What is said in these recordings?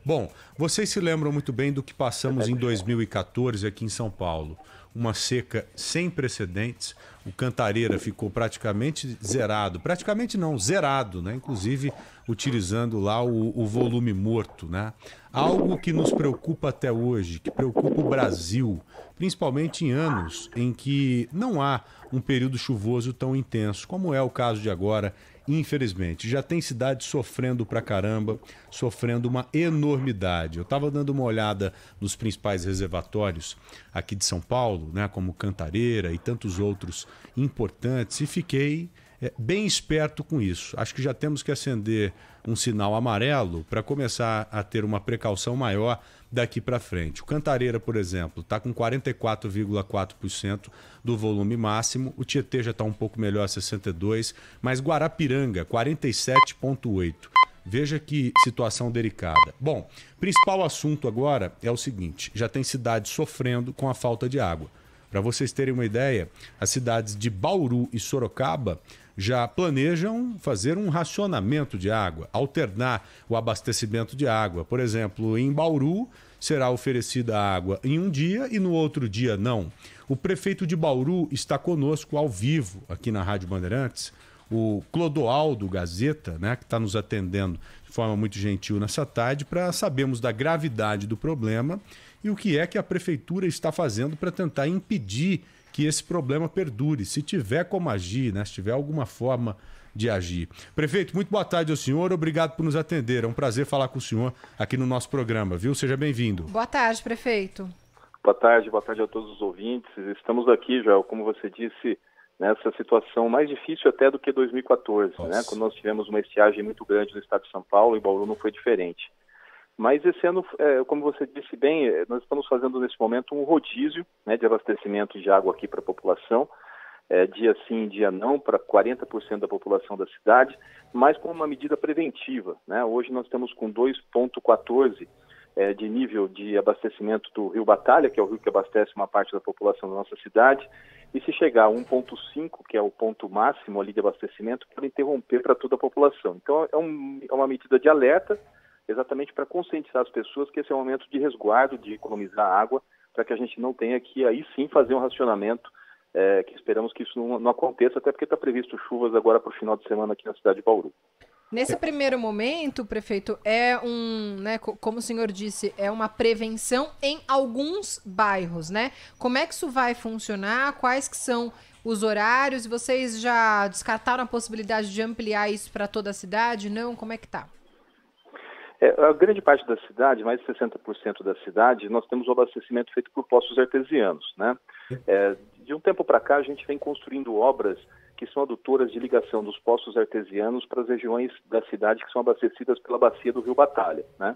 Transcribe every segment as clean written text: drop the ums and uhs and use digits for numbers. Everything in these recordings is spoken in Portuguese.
Bom, vocês se lembram muito bem do que passamos em 2014 aqui em São Paulo. Uma seca sem precedentes, o Cantareira ficou praticamente zerado. Praticamente não, zerado, né? Inclusive utilizando lá o volume morto, né? Algo que nos preocupa até hoje, que preocupa o Brasil, principalmente em anos em que não há um período chuvoso tão intenso, como é o caso de agora. Infelizmente, já tem cidade sofrendo pra caramba, sofrendo uma enormidade. Eu estava dando uma olhada nos principais reservatórios aqui de São Paulo, né, como Cantareira e tantos outros importantes, e fiquei bem esperto com isso. Acho que já temos que acender um sinal amarelo para começar a ter uma precaução maior daqui para frente. O Cantareira, por exemplo, está com 44,4% do volume máximo, o Tietê já está um pouco melhor, 62%, mas Guarapiranga, 47,8%. Veja que situação delicada. Bom, principal assunto agora é o seguinte, já tem cidades sofrendo com a falta de água. Para vocês terem uma ideia, as cidades de Bauru e Sorocaba já planejam fazer um racionamento de água, alternar o abastecimento de água. Por exemplo, em Bauru será oferecida água em um dia e no outro dia não. O prefeito de Bauru está conosco ao vivo aqui na Rádio Bandeirantes, o Clodoaldo Gazeta, né, que está nos atendendo de forma muito gentil nessa tarde, para sabermos da gravidade do problema e o que é que a prefeitura está fazendo para tentar impedir que esse problema perdure, se tiver como agir, né? Se tiver alguma forma de agir. Prefeito, muito boa tarde ao senhor, obrigado por nos atender, é um prazer falar com o senhor aqui no nosso programa, viu? Seja bem-vindo. Boa tarde, prefeito. Boa tarde a todos os ouvintes. Estamos aqui, já, como você disse, nessa situação mais difícil até do que 2014, né? Quando nós tivemos uma estiagem muito grande no estado de São Paulo, e Bauru não foi diferente. Mas esse ano, como você disse bem, nós estamos fazendo nesse momento um rodízio, né, de abastecimento de água aqui para a população, dia sim, dia não, para 40% da população da cidade, mas com uma medida preventiva, né? Hoje nós estamos com 2,14 de nível de abastecimento do Rio Batalha, que é o rio que abastece uma parte da população da nossa cidade, e se chegar a 1,5, que é o ponto máximo ali de abastecimento, pode interromper para toda a população. Então é uma medida de alerta, exatamente para conscientizar as pessoas que esse é um momento de resguardo, de economizar água, para que a gente não tenha que aí sim fazer um racionamento, que esperamos que isso não aconteça, até porque está previsto chuvas agora para o final de semana aqui na cidade de Bauru. Nesse primeiro momento, prefeito, né, como o senhor disse, é uma prevenção em alguns bairros, né? Como é que isso vai funcionar? Quais que são os horários? Vocês já descartaram a possibilidade de ampliar isso para toda a cidade? Não? Como é que tá? A grande parte da cidade, mais de 60% da cidade, nós temos o abastecimento feito por poços artesianos, né? De um tempo para cá, a gente vem construindo obras que são adutoras de ligação dos poços artesianos para as regiões da cidade que são abastecidas pela bacia do Rio Batalha, né?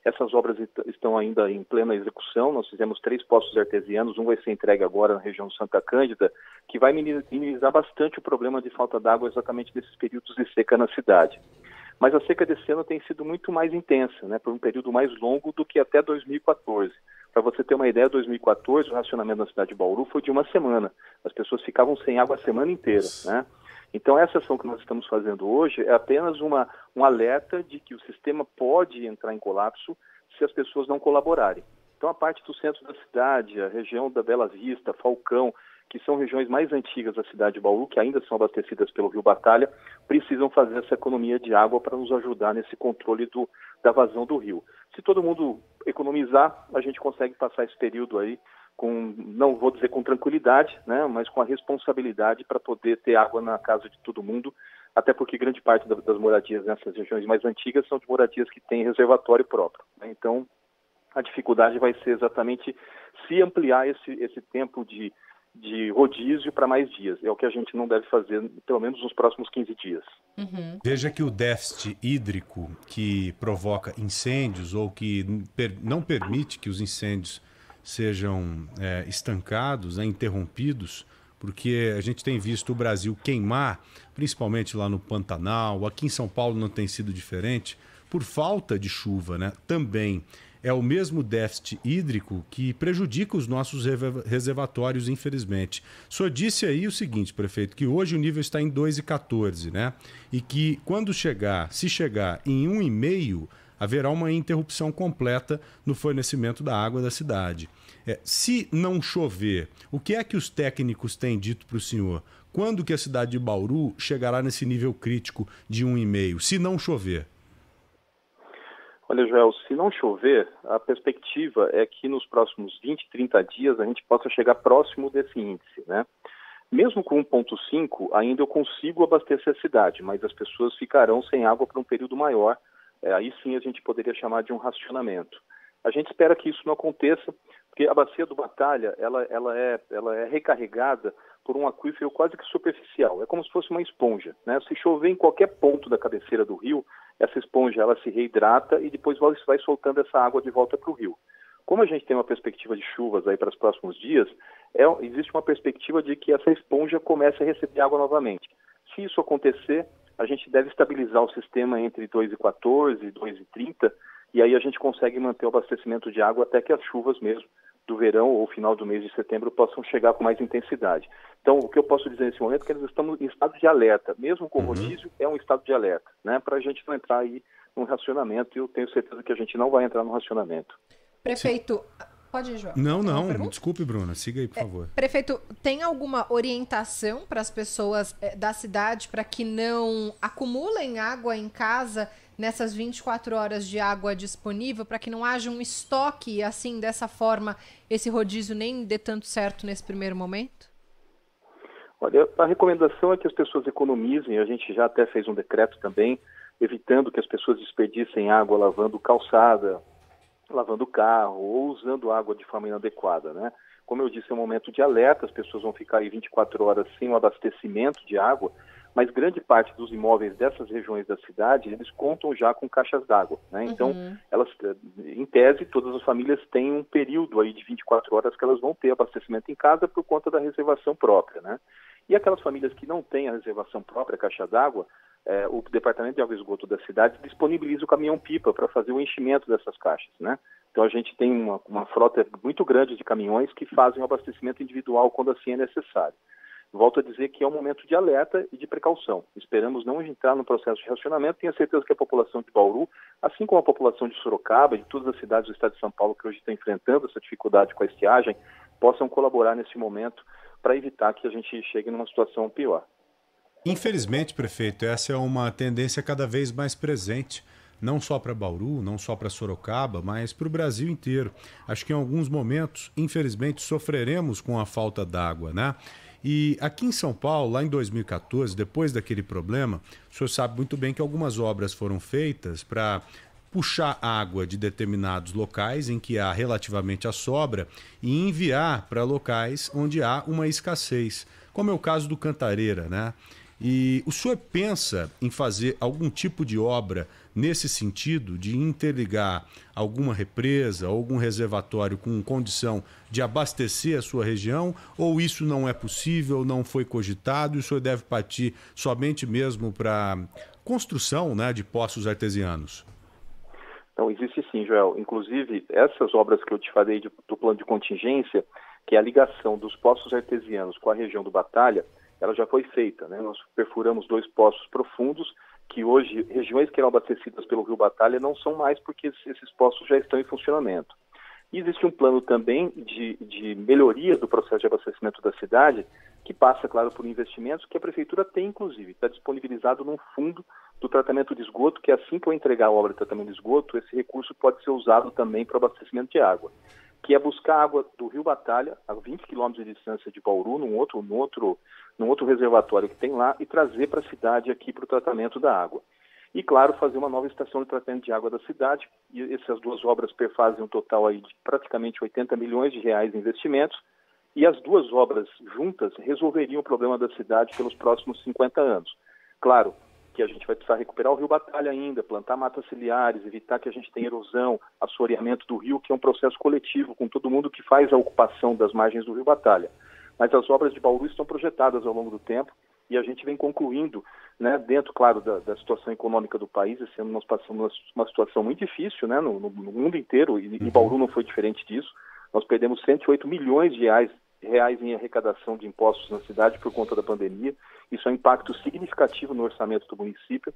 Essas obras estão ainda em plena execução. Nós fizemos 3 poços artesianos, um vai ser entregue agora na região de Santa Cândida, que vai minimizar bastante o problema de falta d'água exatamente nesses períodos de seca na cidade. Mas a seca desse ano tem sido muito mais intensa, né, por um período mais longo do que até 2014. Para você ter uma ideia, 2014, o racionamento na cidade de Bauru foi de uma semana. As pessoas ficavam sem água a semana inteira, né? Então, essa ação que nós estamos fazendo hoje é apenas um alerta de que o sistema pode entrar em colapso se as pessoas não colaborarem. Então, a parte do centro da cidade, a região da Bela Vista, Falcão, que são regiões mais antigas da cidade de Bauru, que ainda são abastecidas pelo Rio Batalha, precisam fazer essa economia de água para nos ajudar nesse controle da vazão do rio. Se todo mundo economizar, a gente consegue passar esse período aí não vou dizer com tranquilidade, né, mas com a responsabilidade para poder ter água na casa de todo mundo, até porque grande parte das moradias nessas regiões mais antigas são de moradias que têm reservatório próprio, né? Então, a dificuldade vai ser exatamente se ampliar esse tempo de rodízio para mais dias. É o que a gente não deve fazer, pelo menos nos próximos 15 dias. Uhum. Veja que o déficit hídrico que provoca incêndios ou que não permite que os incêndios sejam estancados, né, interrompidos, porque a gente tem visto o Brasil queimar, principalmente lá no Pantanal, aqui em São Paulo não tem sido diferente, por falta de chuva, né? Também é o mesmo déficit hídrico que prejudica os nossos reservatórios, infelizmente. O senhor disse aí o seguinte, prefeito, que hoje o nível está em 2,14, né? E que quando se chegar em 1,5, haverá uma interrupção completa no fornecimento da água da cidade. Se não chover, o que é que os técnicos têm dito para o senhor? Quando que a cidade de Bauru chegará nesse nível crítico de 1,5, se não chover? Olha, Joel, se não chover, a perspectiva é que nos próximos 20, 30 dias a gente possa chegar próximo desse índice, né? Mesmo com 1,5, ainda eu consigo abastecer a cidade, mas as pessoas ficarão sem água por um período maior. Aí sim a gente poderia chamar de um racionamento. A gente espera que isso não aconteça, porque a bacia do Batalha ela é recarregada por um aquífero quase que superficial. É como se fosse uma esponja, né? Se chover em qualquer ponto da cabeceira do rio, essa esponja ela se reidrata e depois vai soltando essa água de volta para o rio. Como a gente tem uma perspectiva de chuvas aí para os próximos dias, existe uma perspectiva de que essa esponja comece a receber água novamente. Se isso acontecer, a gente deve estabilizar o sistema entre 2,14 e 2,30 e aí a gente consegue manter o abastecimento de água até que as chuvas mesmo do verão ou final do mês de setembro possam chegar com mais intensidade. Então, o que eu posso dizer nesse momento é que nós estamos em estado de alerta, mesmo com rodízio, é um estado de alerta, né? Para a gente não entrar aí num racionamento, e eu tenho certeza que a gente não vai entrar num racionamento. Prefeito, pode ir, João? Não, desculpe, Bruna, siga aí, por favor. Prefeito, tem alguma orientação para as pessoas da cidade para que não acumulem água em casa nessas 24 horas de água disponível, para que não haja um estoque, assim, dessa forma, esse rodízio nem dê tanto certo nesse primeiro momento? Olha, a recomendação é que as pessoas economizem, a gente já até fez um decreto também, evitando que as pessoas desperdicem água lavando calçada, lavando carro ou usando água de forma inadequada, né? Como eu disse, é um momento de alerta, as pessoas vão ficar aí 24 horas sem o abastecimento de água, mas grande parte dos imóveis dessas regiões da cidade, eles contam já com caixas d'água, né? Então, elas, em tese, todas as famílias têm um período aí de 24 horas que elas vão ter abastecimento em casa por conta da reservação própria, né? E aquelas famílias que não têm a reservação própria, a caixa d'água, o Departamento de Água e Esgoto da cidade disponibiliza o caminhão-pipa para fazer o enchimento dessas caixas, né? Então a gente tem uma frota muito grande de caminhões que fazem o abastecimento individual quando assim é necessário. Volto a dizer que é um momento de alerta e de precaução. Esperamos não entrar no processo de racionamento. Tenho certeza que a população de Bauru, assim como a população de Sorocaba e de todas as cidades do estado de São Paulo que hoje estão enfrentando essa dificuldade com a estiagem, possam colaborar nesse momento para evitar que a gente chegue numa situação pior. Infelizmente, prefeito, essa é uma tendência cada vez mais presente, não só para Bauru, não só para Sorocaba, mas para o Brasil inteiro. Acho que em alguns momentos, infelizmente, sofreremos com a falta d'água, né? E aqui em São Paulo, lá em 2014, depois daquele problema, o senhor sabe muito bem que algumas obras foram feitas para puxar água de determinados locais em que há relativamente a sobra e enviar para locais onde há uma escassez, como é o caso do Cantareira, né? E o senhor pensa em fazer algum tipo de obra nesse sentido, de interligar alguma represa, algum reservatório com condição de abastecer a sua região, ou isso não é possível, não foi cogitado e o senhor deve partir somente mesmo para construção, né, de poços artesianos? Então, existe sim, Joel. Inclusive, essas obras que eu te falei do plano de contingência, que é a ligação dos poços artesianos com a região do Batalha, ela já foi feita, né? Nós perfuramos 2 poços profundos, que hoje, regiões que eram abastecidas pelo Rio Batalha não são mais porque esses poços já estão em funcionamento. E existe um plano também de melhoria do processo de abastecimento da cidade, que passa, claro, por investimentos que a Prefeitura tem, inclusive. Está disponibilizado num fundo do tratamento de esgoto, que assim que eu entregar a obra de tratamento de esgoto, esse recurso pode ser usado também para abastecimento de água, que é buscar água do Rio Batalha, a 20 quilômetros de distância de Bauru, num outro reservatório que tem lá, e trazer para a cidade aqui para o tratamento da água. E, claro, fazer uma nova estação de tratamento de água da cidade. E essas 2 obras perfazem um total aí de praticamente 80 milhões de reais em investimentos. E as 2 obras juntas resolveriam o problema da cidade pelos próximos 50 anos. Claro que a gente vai precisar recuperar o Rio Batalha ainda, plantar matas ciliares, evitar que a gente tenha erosão, assoreamento do rio, que é um processo coletivo com todo mundo que faz a ocupação das margens do Rio Batalha. Mas as obras de Bauru estão projetadas ao longo do tempo e a gente vem concluindo, né, dentro, claro, da situação econômica do país. Esse ano nós passamos uma situação muito difícil, né, no mundo inteiro, e Bauru não foi diferente disso. Nós perdemos 108 milhões de reais em arrecadação de impostos na cidade por conta da pandemia. Isso é um impacto significativo no orçamento do município.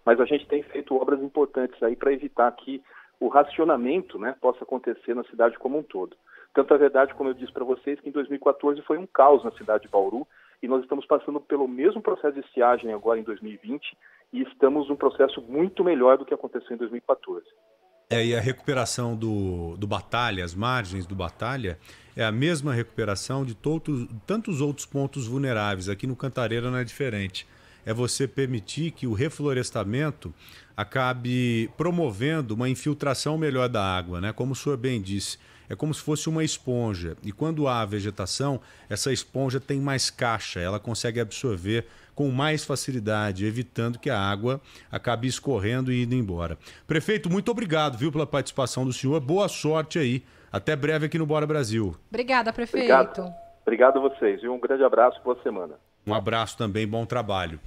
mas a gente tem feito obras importantes aí para evitar que o racionamento, né, possa acontecer na cidade como um todo. Tanto é verdade, como eu disse para vocês, que em 2014 foi um caos na cidade de Bauru, e nós estamos passando pelo mesmo processo de estiagem agora em 2020, e estamos num processo muito melhor do que aconteceu em 2014. E a recuperação do Batalha, as margens do Batalha, é a mesma recuperação de tantos outros pontos vulneráveis. Aqui no Cantareira não é diferente. É você permitir que o reflorestamento acabe promovendo uma infiltração melhor da água, né? Como o senhor bem disse, é como se fosse uma esponja. E quando há vegetação, essa esponja tem mais caixa, ela consegue absorver com mais facilidade, evitando que a água acabe escorrendo e indo embora. Prefeito, muito obrigado, viu, pela participação do senhor. Boa sorte aí. Até breve aqui no Bora Brasil. Obrigada, prefeito. Obrigado a vocês. E um grande abraço, boa semana. Um abraço também, bom trabalho.